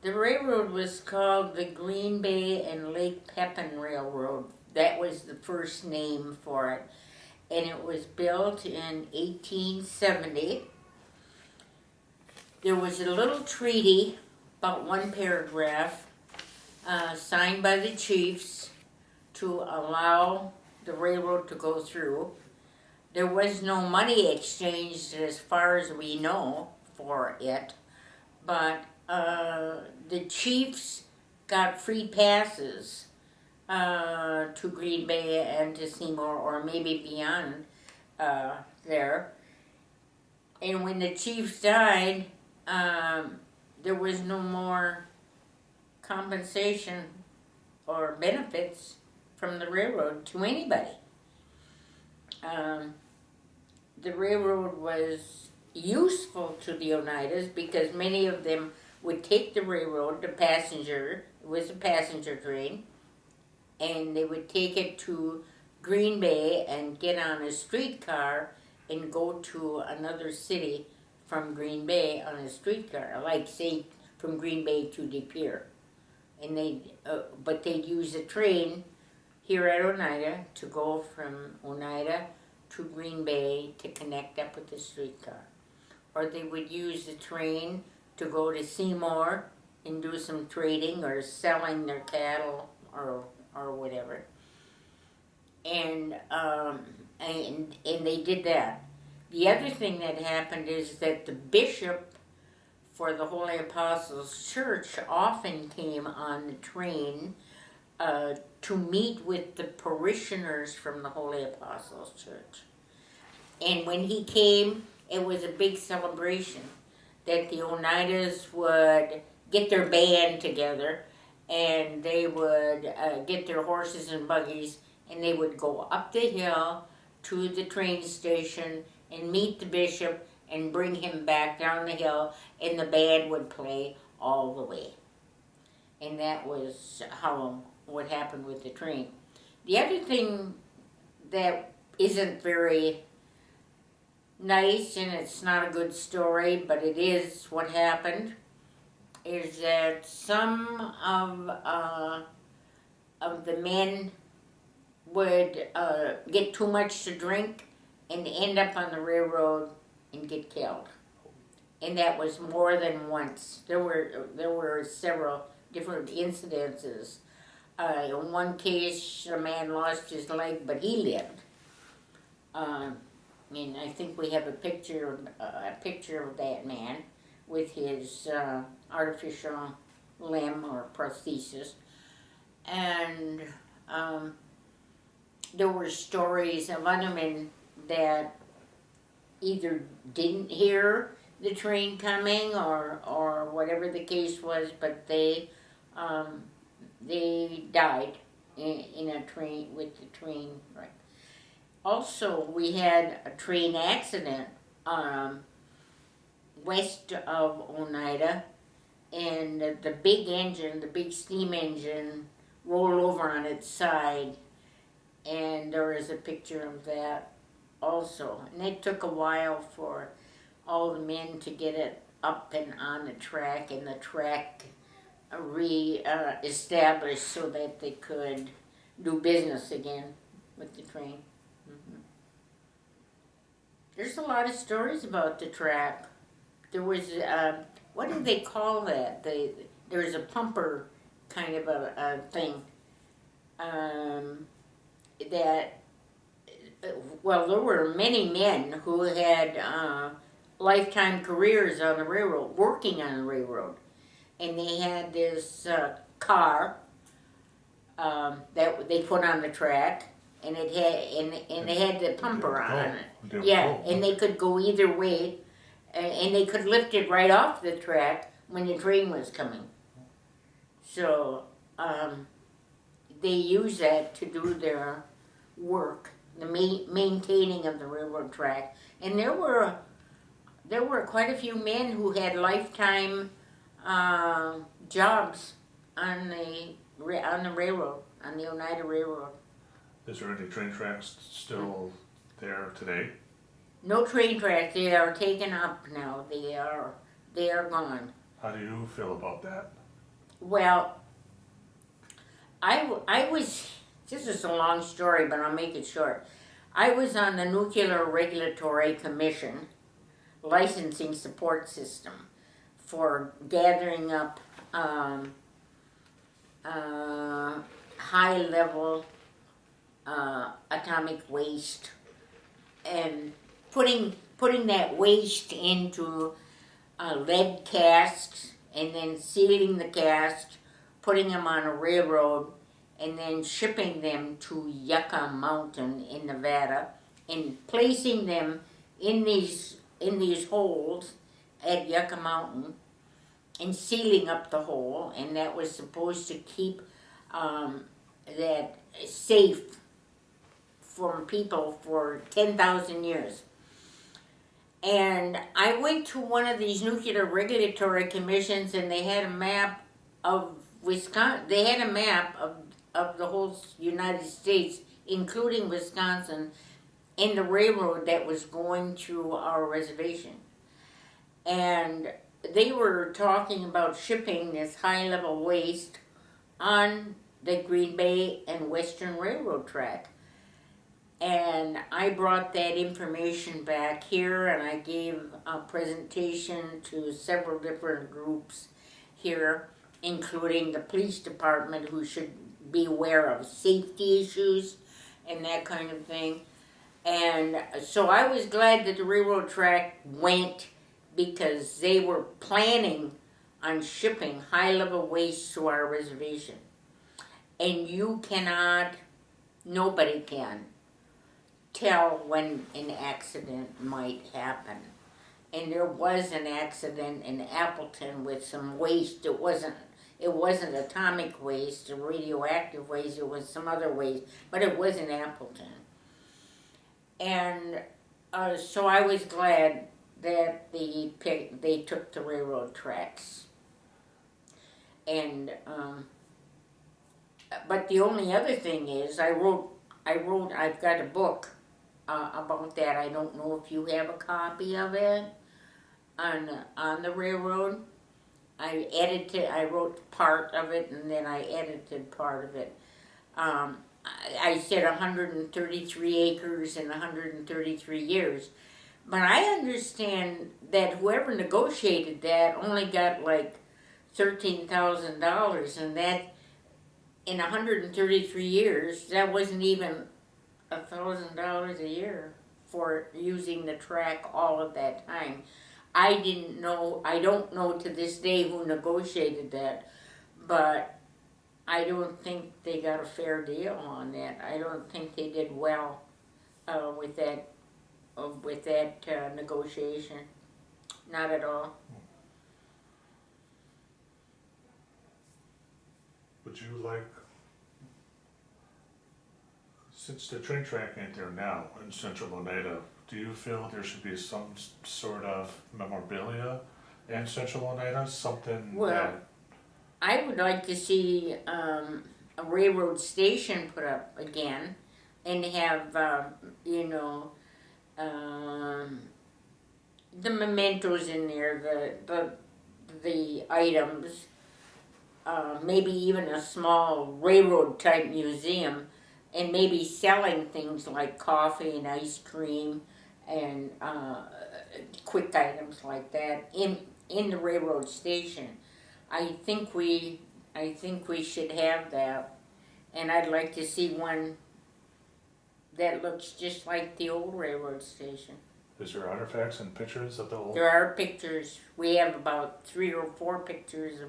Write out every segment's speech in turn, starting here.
The railroad was called the Green Bay and Lake Pepin Railroad. That was the first name for it. And it was built in 1870. There was a little treaty, about one paragraph, signed by the chiefs to allow the railroad to go through. There was no money exchanged as far as we know for it, but the chiefs got free passes to Green Bay and to Seymour, or maybe beyond there. And when the chiefs died, there was no more compensation or benefits from the railroad to anybody. The railroad was useful to the Oneidas because many of them would take the railroad, it was a passenger train, and they would take it to Green Bay and get on a streetcar and go to another city from Green Bay on a streetcar, like say from Green Bay to De Pere. And but they'd use a train here at Oneida to go from Oneida to Green Bay to connect up with the streetcar. Or they would use the train to go to Seymour and do some trading or selling their cattle or whatever. And they did that. The other thing that happened is that the bishop for the Holy Apostles Church often came on the train to meet with the parishioners from the Holy Apostles Church. And when he came, it was a big celebration that the Oneidas would get their band together and they would get their horses and buggies and they would go up the hill to the train station and meet the bishop and bring him back down the hill, and the band would play all the way. And that was what happened with the train. The other thing that isn't very nice, and it's not a good story, but it is what happened, is that some of the men would get too much to drink and end up on the railroad and get killed. And that was more than once. There were several different incidences. In one case, a man lost his leg, but he lived. And I think we have a picture of that man with his artificial limb or prosthesis. And there were stories of other men that either didn't hear the train coming or whatever the case was, but they died in a train, with the train. Right. Also, we had a train accident west of Oneida, and the big steam engine rolled over on its side, and there is a picture of that also. And it took a while for all the men to get it up and on the track, and the track re-established so that they could do business again with the train. Mm-hmm. There's a lot of stories about the track. There was, what do they call that? There was a pumper kind of a thing that, well, there were many men who had lifetime careers on the railroad, working on the railroad. And they had this car that they put on the track, and it had and they had the pumper on it. Yeah, and they could go either way, and they could lift it right off the track when the train was coming. So they used that to do their work, the maintaining of the railroad track. And there were quite a few men who had lifetime jobs on the railroad, on the Oneida Railroad. Is there any train tracks still there today? No train tracks. They are taken up now. They are gone. How do you feel about that? Well, I was, this is a long story, but I'll make it short. I was on the Nuclear Regulatory Commission licensing support system for gathering up high level atomic waste and putting that waste into lead casks and then sealing the casks, putting them on a railroad, and then shipping them to Yucca Mountain in Nevada, and placing them in these holes at Yucca Mountain, and sealing up the hole, and that was supposed to keep that safe from people for 10,000 years. And I went to one of these nuclear regulatory commissions, and they had a map of Wisconsin. They had a map of the whole United States, including Wisconsin, and the railroad that was going through our reservation. And they were talking about shipping this high-level waste on the Green Bay and Western Railroad track. And I brought that information back here, and I gave a presentation to several different groups here, including the police department, who should be aware of safety issues and that kind of thing. And so I was glad that the railroad track went, because they were planning on shipping high-level waste to our reservation. And you cannot, nobody can, tell when an accident might happen. And there was an accident in Appleton with some waste. It wasn't atomic waste or radioactive waste, it was some other waste, but it was in Appleton. And so I was glad that they took the railroad tracks. And but the only other thing is, I've got a book about that. I don't know if you have a copy of it on the railroad. I wrote part of it, and then I edited part of it. I said 133 acres and 133 years. But I understand that whoever negotiated that only got like $13,000, and that in 133 years, that wasn't even $1,000 a year for using the track all of that time. I don't know to this day who negotiated that, but I don't think they got a fair deal on that. I don't think they did well with that negotiation. Not at all. Would you like, since the train track ain't there now in central Oneida, do you feel there should be some sort of memorabilia in central Oneida? Something that... I would like to see a railroad station put up again, and have, the mementos in there, the items, maybe even a small railroad type museum, and maybe selling things like coffee and ice cream and quick items like that in the railroad station. I think we should have that, and I'd like to see one that looks just like the old railroad station. Is there artifacts and pictures of the old? There are pictures. We have about 3 or 4 pictures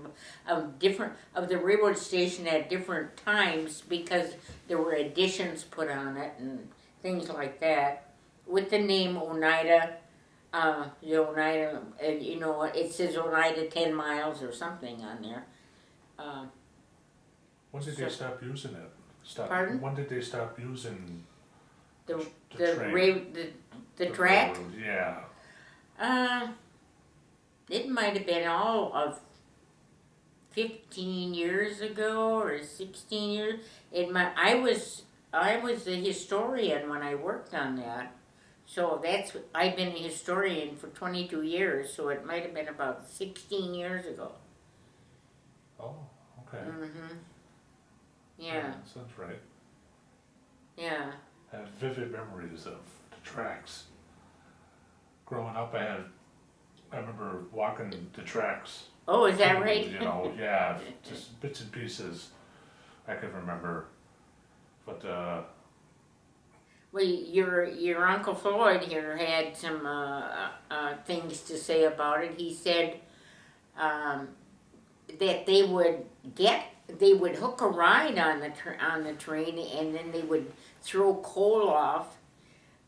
of the railroad station at different times, because there were additions put on it and things like that, with the name Oneida. The Oneida, it says Oneida 10 miles or something on there. When did they stop using it? Pardon? When did they stop using the train? the track? Railroad, yeah. It might have been all of 15 years ago or 16 years. I was a historian when I worked on that. So I've been a historian for 22 years, so it might have been about 16 years ago. Oh. Okay. Yeah, Sounds right. yeah. I have vivid memories of the tracks. Growing up, I remember walking the tracks. Oh, is that too, right? You know, yeah, just bits and pieces I can remember. But Well, your Uncle Floyd here had some things to say about it. He said that they would hook a ride on the train, and then they would throw coal off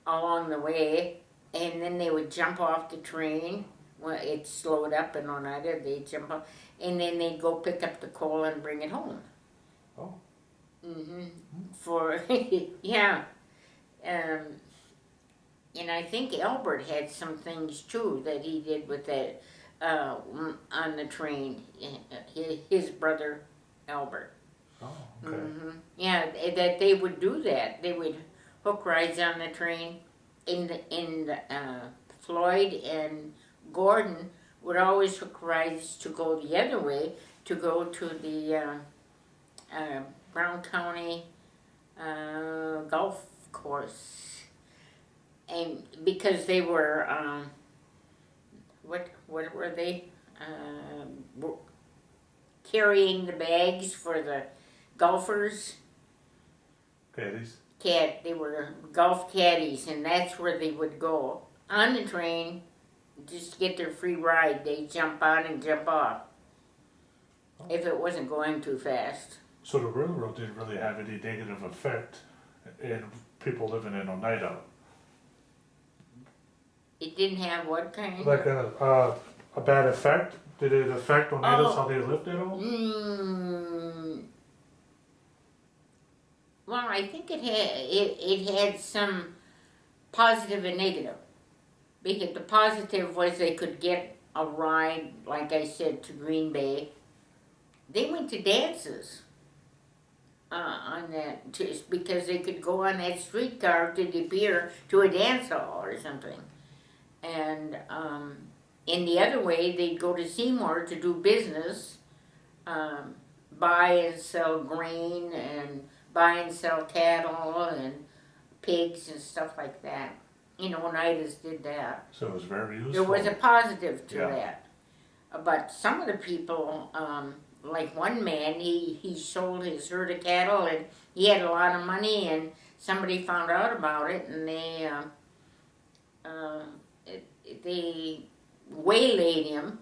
along the way, and then they would jump off the train. When it slowed up in Oneida, they'd jump off, and then they'd go pick up the coal and bring it home. oh, For yeah. And I think Albert had some things too that he did with that on the train. His brother Albert. oh, okay. Yeah, that they would do that. They would hook rides on the train. Floyd and Gordon would always hook rides to go the other way, to go to the Brown County golf course, and because they were what were they carrying the bags for the golfers? Caddies. They were golf caddies, and that's where they would go on the train. Just to get their free ride, they jump on and jump off if it wasn't going too fast. So the railroad didn't really have any negative effect in people living in Oneida. It didn't have what kind? Like a bad effect? Did it affect Oneidas how they lived at all? Well, I think it had some positive and negative. Because the positive was they could get a ride, like I said, to Green Bay. They went to dances on that, just because they could go on that streetcar to De Pere to a dance hall or something. And in the other way, they'd go to Seymour to do business, buy and sell grain and buy and sell cattle and pigs and stuff like that. You know, Oneidas did that. So it was very useful. There was a positive to Yeah. that. But some of the people, like one man, he sold his herd of cattle and he had a lot of money, and somebody found out about it, and they waylaid him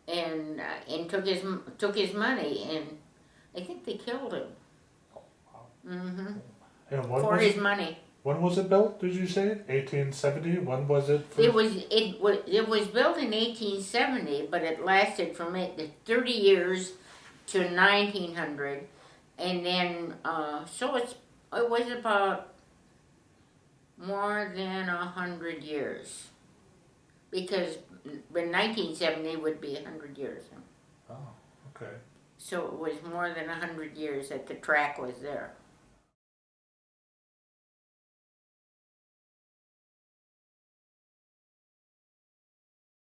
and took his money, and I think they killed him. And when For was his it, money. when was it built, did you say? 1870? When was it? It was built in 1870, but it lasted from 30 years to 1900, and then so it was about more than 100 years, because in 1970 would be 100 years. Oh, okay. So it was more than 100 years that the track was there.